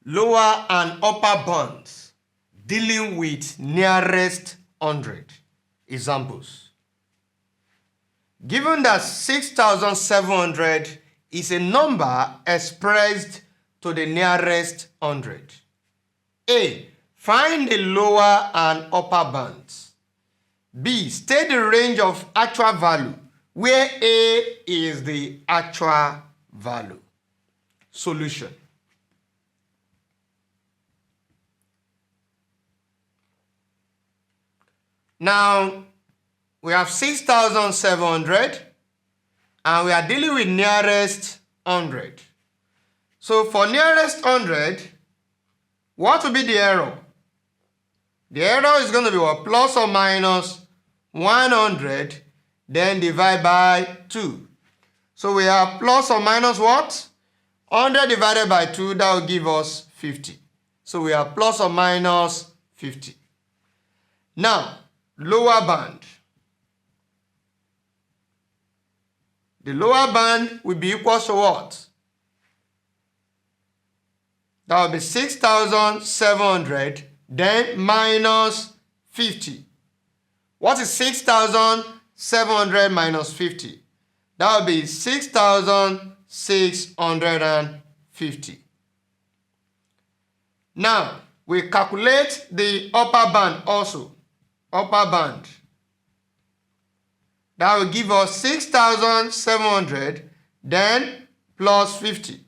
lower and upper bounds dealing with nearest 100. Examples. Given that 6,700 is a number expressed to the nearest 100. A. Find the lower and upper bounds. B. State the range of actual value where A is the actual value. Solution. Now, we have 6,700 and we are dealing with nearest 100. So for nearest 100, what will be the error? The error is going to be what? Plus or minus 100, then divide by 2. So we have plus or minus what? 100 divided by 2, that will give us 50. So we have plus or minus 50. Now, lower band. The lower band will be equal to what? That will be 6,700, then minus 50. What is 6,700 minus 50? That will be 6,650. Now, we calculate the upper band also. Upper band. That will give us 6,700, then plus 50.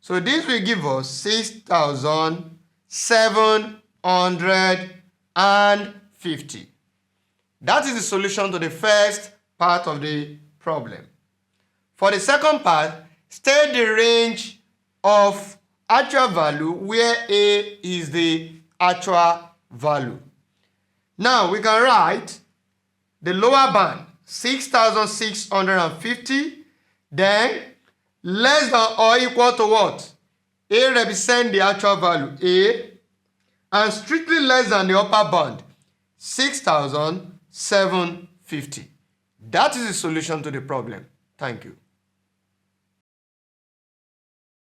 So this will give us 6,750. That is the solution to the first part of the problem. For the second part, state the range of actual value where A is the actual value. Now we can write the lower band, 6,650, then less than or equal to what? A represents the actual value, A, and strictly less than the upper bound, 6,750. That is the solution to the problem. Thank you.